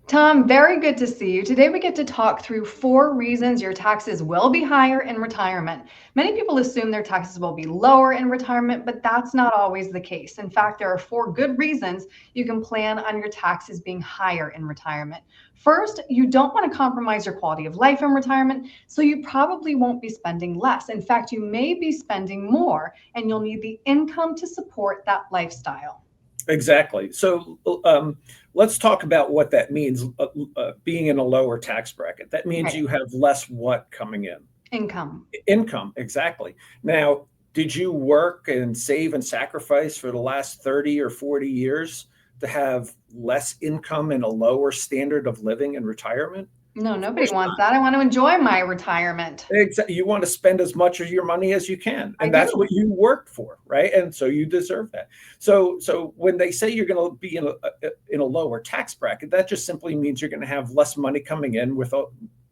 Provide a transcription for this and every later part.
Tom, very good to see you. Today we get to talk through 4 reasons your taxes will be higher in retirement. Many people assume their taxes will be lower in retirement, but that's not always the case. In fact, there are 4 good reasons you can plan on your taxes being higher in retirement. First, you don't want to compromise your quality of life in retirement, so you probably won't be spending less. In fact, you may be spending more, and you'll need the income to support that lifestyle. Exactly. So let's talk about what that means, being in a lower tax bracket. That means Right. you have less what coming in? Income. Income, exactly. Now, did you work and save and sacrifice for the last 30 or 40 years to have less income and a lower standard of living in retirement? No, Of nobody course wants not. that. I want to enjoy my retirement. Exactly. You want to spend as much of your money as you can, I and that's do. what you worked for, right? And so you deserve that. So when they say you're going to be in a lower tax bracket, that just simply means you're going to have less money coming in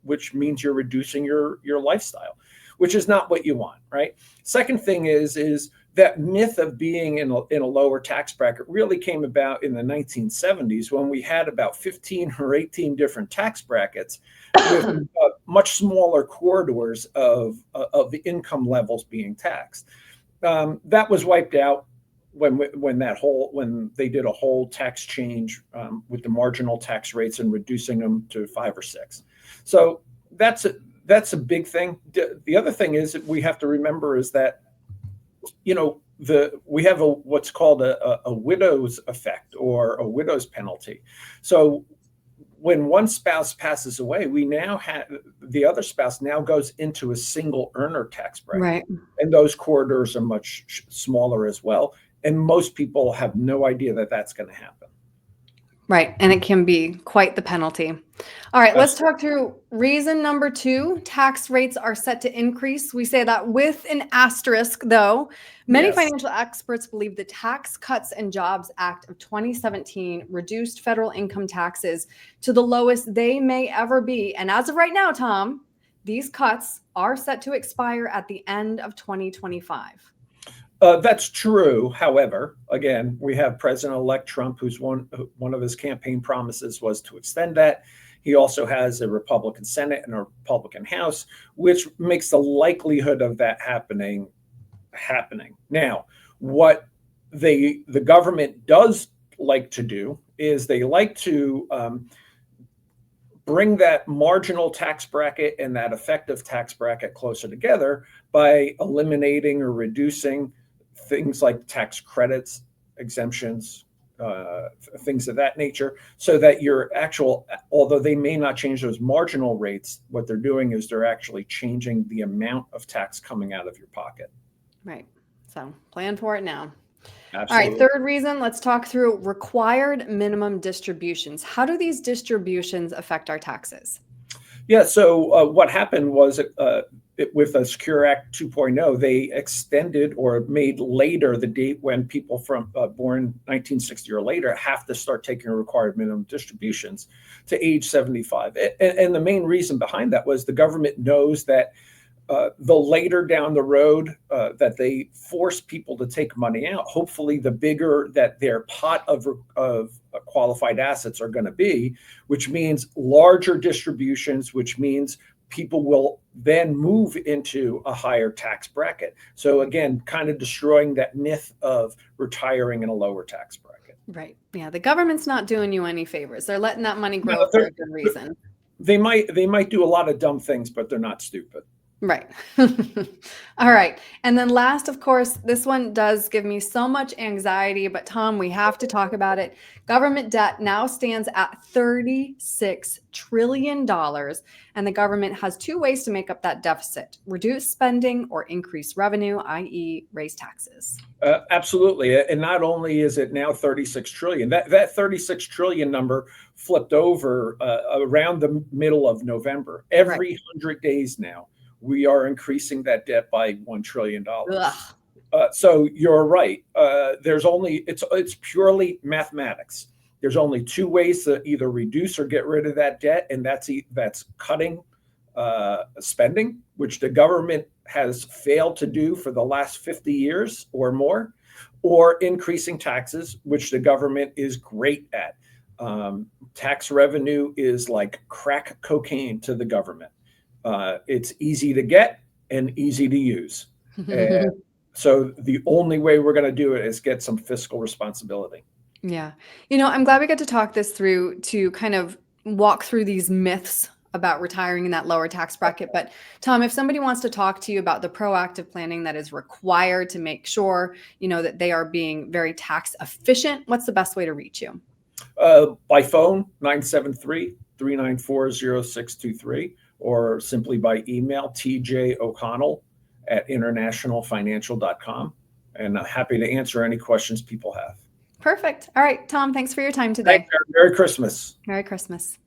which means you're reducing your lifestyle, which is not what you want, right? Second thing is that myth of being in a lower tax bracket really came about in the 1970s when we had about 15 or 18 different tax brackets with much smaller corridors of the income levels being taxed. That was wiped out when they did a whole tax change with the marginal tax rates and reducing them to 5 or 6. So that's a big thing. The other thing is that we have to remember is that we have what's called a widow's effect or a widow's penalty. So when one spouse passes away, we now have the other spouse now goes into a single earner tax bracket, Right. and those corridors are much smaller as well. And most people have no idea that that's going to happen. Right. And it can be quite the penalty. All right. Let's Absolutely. talk through reason number 2. Tax rates are set to increase. We say that with an asterisk, though. Many Yes. financial experts believe the Tax Cuts and Jobs Act of 2017 reduced federal income taxes to the lowest they may ever be. And as of right now, Tom, these cuts are set to expire at the end of 2025. That's true. However, again, we have President-elect Trump, who's one of his campaign promises was to extend that. He also has a Republican Senate and a Republican House, which makes the likelihood of that happening. Now, what the government does like to do is they like to bring that marginal tax bracket and that effective tax bracket closer together by eliminating or reducing things like tax credits, exemptions, things of that nature, so that although they may not change those marginal rates, what they're doing is they're actually changing the amount of tax coming out of your pocket. Right. So plan for it now. All right, Absolutely. third reason, let's talk through required minimum distributions. How do these distributions affect our taxes? Yeah. So what happened was with the Secure Act 2.0, they extended or made later the date when people from born 1960 or later have to start taking required minimum distributions to age 75. And the main reason behind that was the government knows that the later down the road that they force people to take money out, hopefully the bigger that their pot of qualified assets are going to be, which means larger distributions, which means people will then move into a higher tax bracket. So again, kind of destroying that myth of retiring in a lower tax bracket. Right. Yeah, the government's not doing you any favors. They're letting that money No, grow for a good reason. they might do a lot of dumb things, but they're not stupid. Right. All right. And then last, of course, this one does give me so much anxiety, but Tom, we have to talk about it. Government debt now stands at $36 trillion, and the government has 2 ways to make up that deficit: reduce spending or increase revenue, i.e., raise taxes. Absolutely, and not only is it now 36 trillion, that 36 trillion number flipped over around the middle of November. Right. Every 100 days now, we are increasing that debt by $1 trillion. Ugh. So you're right. It's purely mathematics. There's only 2 ways to either reduce or get rid of that debt, and that's cutting spending, which the government has failed to do for the last 50 years or more, or increasing taxes, which the government is great at. tax revenue is like crack cocaine to the government. It's easy to get and easy to use. And so the only way we're going to do it is get some fiscal responsibility. Yeah. I'm glad we got to talk this through to kind of walk through these myths about retiring in that lower tax bracket. But Tom, if somebody wants to talk to you about the proactive planning that is required to make sure, that they are being very tax efficient, what's the best way to reach you? By phone, 973-394-0623, or simply by email, tjoconnell@internationalfinancial.com. And I'm happy to answer any questions people have. Perfect. All right, Tom, thanks for your time today. Thanks, Merry Christmas. Merry Christmas.